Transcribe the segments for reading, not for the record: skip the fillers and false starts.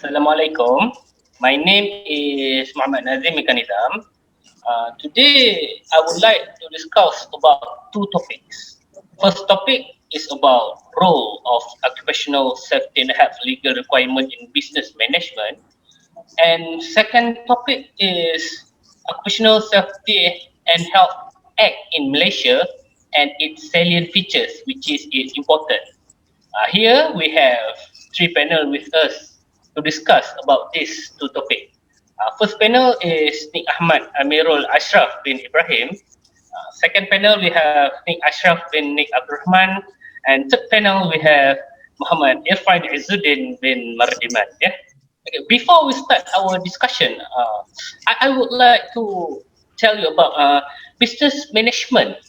Assalamualaikum. My name is Muhammad Nazim Mekanizam. Today, I would like to discuss about two topics. First topic is about role of occupational safety and health legal requirement in business management. And second topic is Occupational Safety and Health Act in Malaysia and its salient features, which is its important. Here we have three panel with us to discuss about these two topics. First panel is Nik Ahmad Amirul Ashraf bin Ibrahim. Second panel we have Nik Ashraf bin Nik Abdurrahman, and third panel we have Muhammad Irfan Izzuddin bin Mardiman. Yeah. Okay, before we start our discussion, I would like to tell you about business management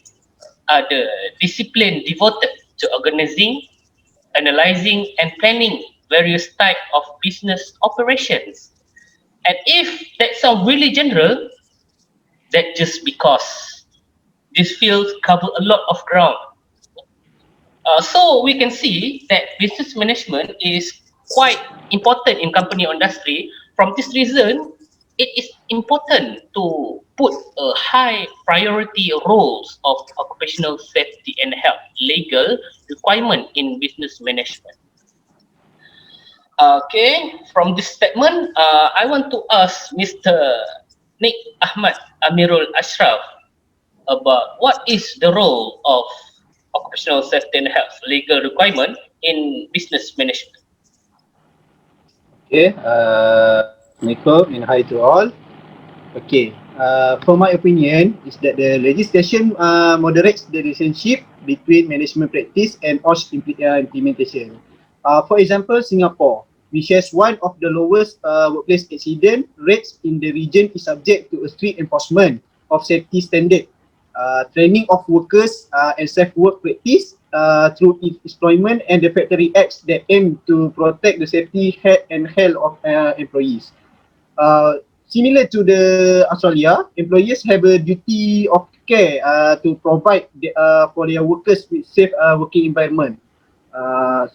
are the discipline devoted to organizing, analyzing, and planning various type of business operations. And if that sounds really general, that just because this field cover a lot of ground. So we can see that business management is quite important in company industry. From this reason, it is important to put a high priority roles of occupational safety and health legal requirement in business management. Okay, from this statement, I want to ask Mr. Nik Ahmad Amirul Ashraf about what is the role of occupational safety and health legal requirement in business management. Okay, Assalamualaikum and hi to all. Okay, for my opinion is that the legislation moderates the relationship between management practice and Oshe implementation. For example, Singapore, which has one of the lowest workplace accident rates in the region, is subject to a strict enforcement of safety standard, training of workers and safe work practice through its employment and the factory acts that aim to protect the safety and health of employees. Similar to the Australia, employers have a duty of care to provide for their workers with safe working environment.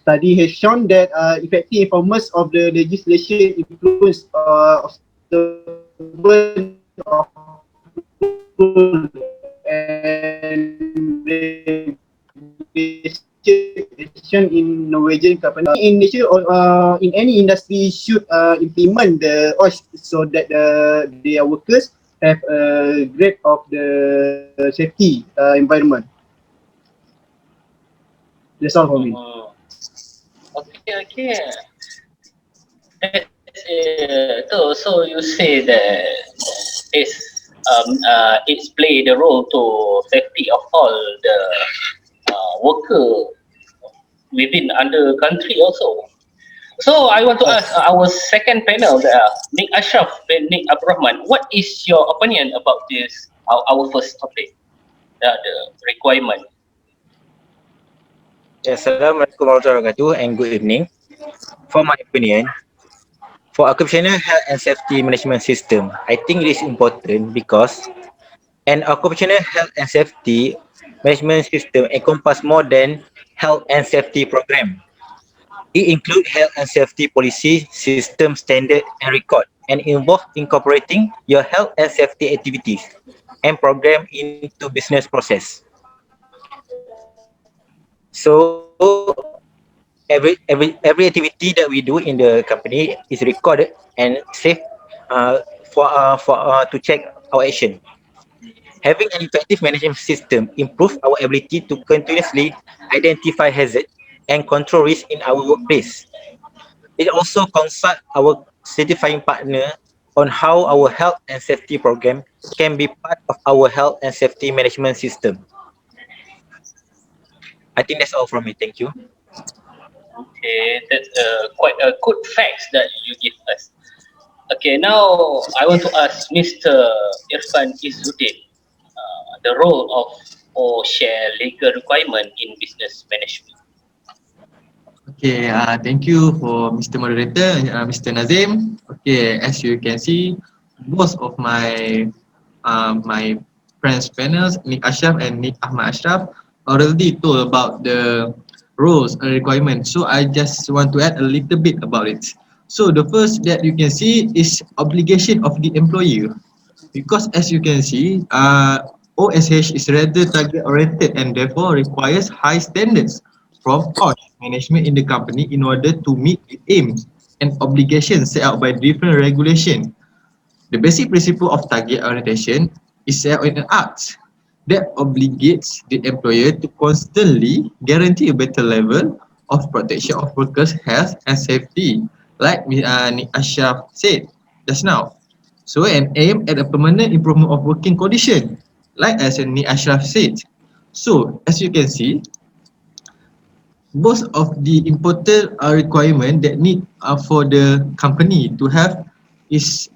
Study has shown that effective enforcement of the legislation influence observance of rule and regulation in Norwegian company. In nature or in any industry should implement the OSH so that their workers have a grade of the safety environment. That's all for me. Okay. So you say that it's play the role to safety of all the worker within under country also. So I want to ask our second panel, Nik Ashraf and Nik Abdurrahman, what is your opinion about this? Our first topic, the requirement. Assalamualaikum warahmatullahi wabarakatuh and good evening. For my opinion, for occupational health and safety management system, I think it is important because an occupational health and safety management system encompass more than health and safety program. It includes health and safety policy, system, standard, and record, and involve incorporating your health and safety activities and program into business process. So every activity that we do in the company is recorded and saved to check our action. Having an effective management system improves our ability to continuously identify hazards and control risk in our workplace. It also consult our certifying partner on how our health and safety program can be part of our health and safety management system. I think that's all from me. Thank you. Okay, that's quite a good facts that you give us. Okay, now I want to ask Mr. Irfan Izzuddin, the role of or share legal requirement in business management. Okay, thank you for Mr. Moderator, Mr. Nazim. Okay, as you can see, most of my friends panels, Nik Ashraf and Nik Ahmad Ashraf, already told about the rules and requirements. So I just want to add a little bit about it. So the first that you can see is obligation of the employer, because as you can see, OSH is rather target oriented and therefore requires high standards from OSH management in the company in order to meet the aims and obligations set out by different regulation. The basic principle of target orientation is set in an act that obligates the employer to constantly guarantee a better level of protection of workers' health and safety, like Nik Ashraf said just now. So, an aim at a permanent improvement of working condition, like as Nik Ashraf said. So, as you can see, most of the important requirement that need for the company to have is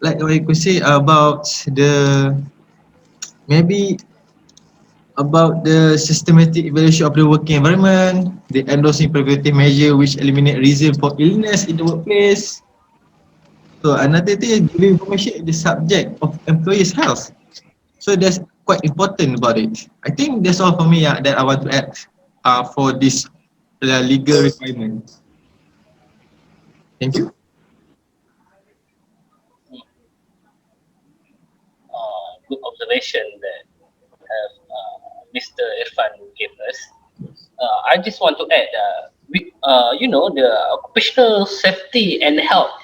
like what you could say about the maybe about the systematic evaluation of the working environment, the endorsing preventive measure which eliminate reason for illness in the workplace. So another thing is giving information in the subject of employees' health. So that's quite important about it. I think that's all for me that I want to add for this legal requirement. Thank you. Good observation that Mr. Irfan gave us. I just want to add, the Occupational Safety and Health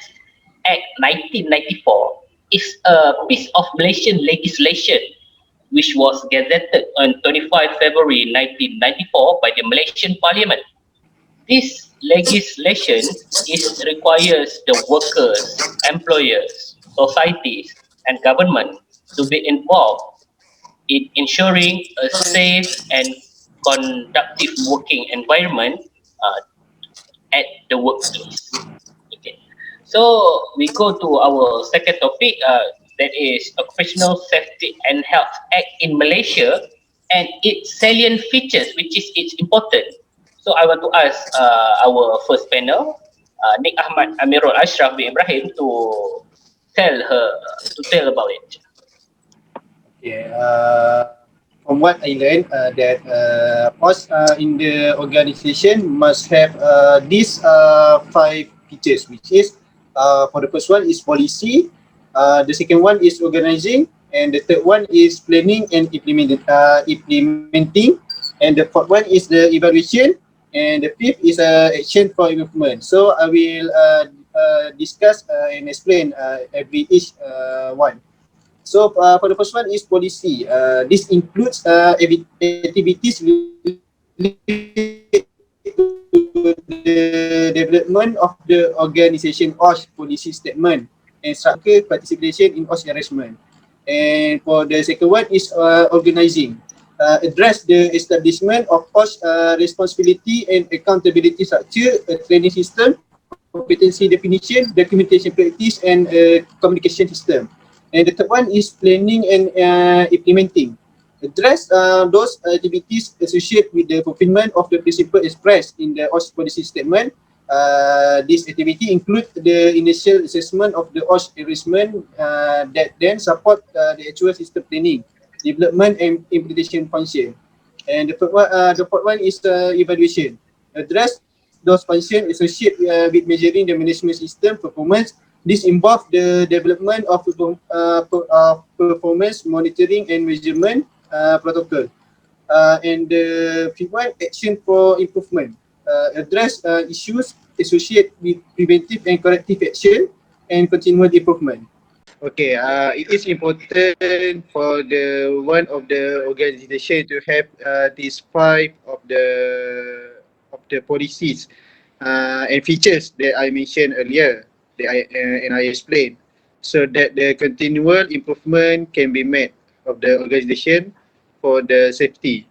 Act 1994 is a piece of Malaysian legislation which was gazetted on 25 February 1994 by the Malaysian Parliament. This legislation requires the workers, employers, societies, and government to be involved in ensuring a safe and conductive working environment uh, at the workplace. Okay, so we go to our second topic, that is Occupational Safety and Health Act in Malaysia and its salient features, which is its important. So I want to ask our first panel, Nick Ahmad Amirul Ashraf bin Ibrahim, to tell about it. Okay. From what I learned, that us in the organization must have these five features, which is for the first one is policy, the second one is organizing, and the third one is planning and implementing, and the fourth one is the evaluation, and the fifth is action for improvement. So I will discuss and explain every each one. So for the first one is policy. This includes activities related to the development of the organisation OSH policy statement and structure participation in OSH arrangement. And for the second one is organising. Address the establishment of OSH responsibility and accountability structure, a training system, competency definition, documentation practice, and communication system. And the third one is planning and implementing. Address those activities associated with the fulfillment of the principle expressed in the OSH policy statement. This activity include the initial assessment of the OSH arrangement that then support the actual system planning, development and implementation function. And the fourth one is evaluation. Address those functions associated with measuring the management system performance. This involves the development of performance monitoring and measurement protocol. And the fifth one, action for improvement. Address issues associated with preventive and corrective action and continual improvement. Okay, it is important for the one of the organization to have these five of the policies and features that I mentioned earlier, that I explained, so that the continual improvement can be made of the organization for the safety.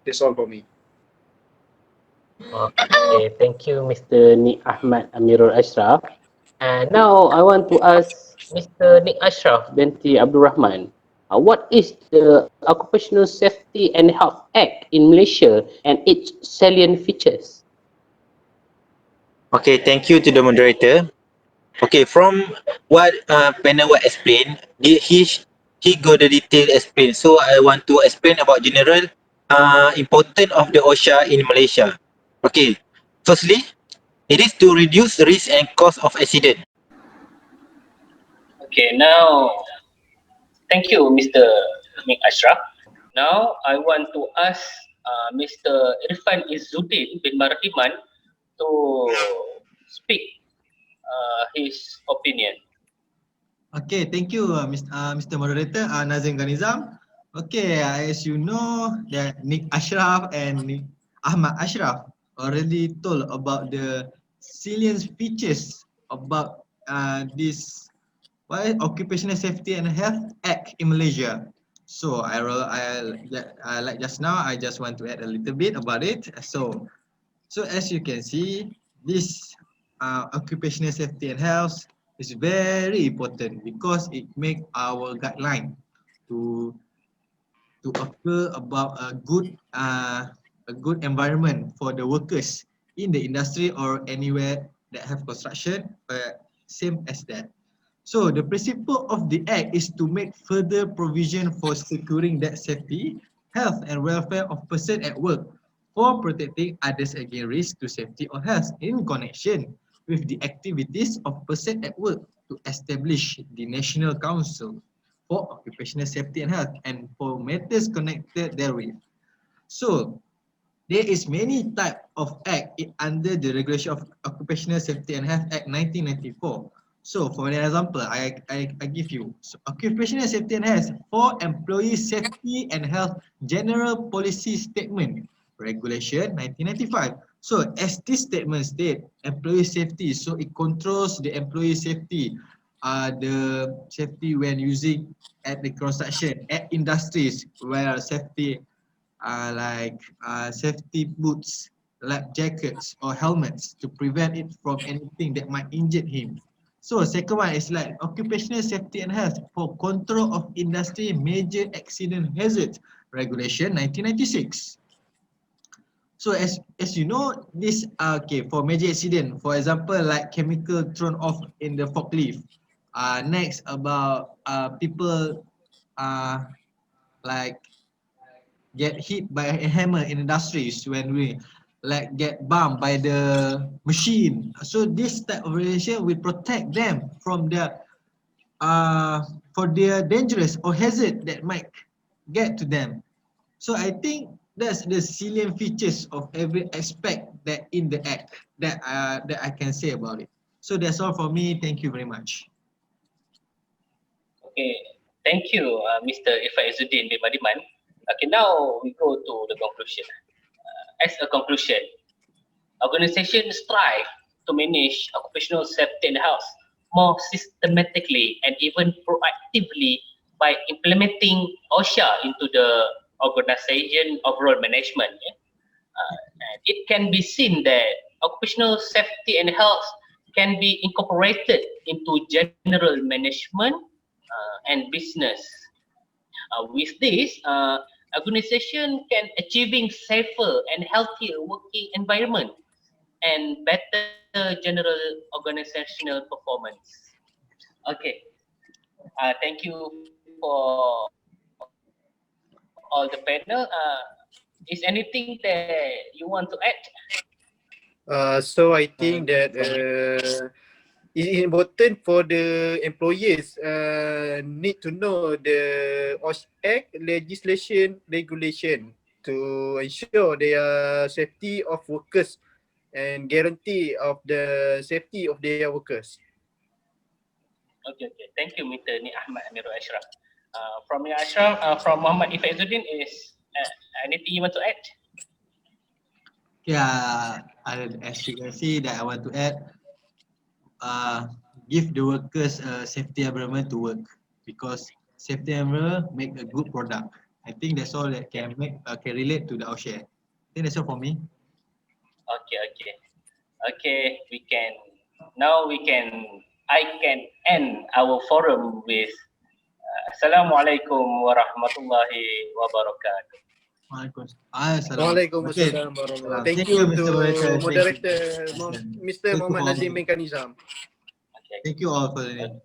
That's all for me. Okay, thank you, Mr. Nick Ahmad Amirul Ashraf. And now I want to ask Mr. Nick Ashraf binti Abdul Rahman, what is the Occupational Safety and Health Act in Malaysia and its salient features? Okay, thank you to the moderator. Okay, from what panel will explain, he got the detail explain. So I want to explain about general important of the OSHA in Malaysia. Okay, firstly, It is to reduce the risk and cost of accident. Okay, now thank you, Mr. Nik Ashraf. Now I want to ask Mr. Irfan Izzuddin bin Mardiman to speak his opinion. Okay, thank you, Mr. Moderator, Nazim Ghanizam. Okay, as you know, that Nick Ashraf and Ahmad Ashraf already told about the salient features about this Occupational Safety and Health Act in Malaysia. So like just now, I just want to add a little bit about it. So as you can see, this occupational safety and health is very important because it make our guideline to occur about a good environment for the workers in the industry or anywhere that have construction. Same as that. So the principle of the Act is to make further provision for securing that safety, health and welfare of person at work for protecting others against risk to safety or health in connection with the activities of person at work to establish the National Council for Occupational Safety and Health and for matters connected therewith. So there is many type of act under the Regulation of Occupational Safety and Health Act 1994. So for an example, I give you Occupational Safety and Health for Employee Safety and Health General Policy Statement Regulation 1995. So as this statement state, employee safety, so it controls the employee safety, the safety when using at the construction, at industries where safety like safety boots, life jackets or helmets to prevent it from anything that might injure him. So second one is like occupational safety and health for control of industry major accident hazards regulation 1996. So as you know, this okay for major accident, for example, like chemical thrown off in the forklift. Next about people uh, like get hit by a hammer in industries when we like get bumped by the machine. So this type of relation will protect them from the for their dangerous or hazard that might get to them. So I think that's the salient features of every aspect that in the act that I can say about it. So that's all for me. Thank you very much. Okay, thank you, Mr. Irfan Izzuddin bin Mardiman. Okay, now we go to the conclusion. As a conclusion, organizations strive to manage occupational safety and health more systematically and even proactively by implementing OSHA into the organization overall management. Yeah? And it can be seen that occupational safety and health can be incorporated into general management and business. With this, organization can achieving safer and healthier working environment and better general organizational performance. Okay, thank you for all the panel. Is anything that you want to add? So I think that it is important for the employers need to know the OSH Act legislation regulation to ensure their safety of workers and guarantee of the safety of their workers. Okay, okay. Thank you, Mr. Ni Ahmad Amirul Ashraf. From Ni Ashraf, from Muhammad Ifaizuddin is anything you want to add? Yeah, as you can see that I want to add uh, give the workers a safety environment to work because safety environment make a good product. I think that's all that can make can relate to the Oshe. I think that's all for me. Okay, okay. Okay, we can now we can I can end our forum with Assalamualaikum warahmatullahi wabarakatuh. Waalaikumsalam. Okay. Waalaikumsalam warahmatullahi. Thank Thank you you, to Mr. Moderator. Thank you. moderator Mr. Thank you Muhammad all. Nazim bin Kanizam. Okay. Thank you all for the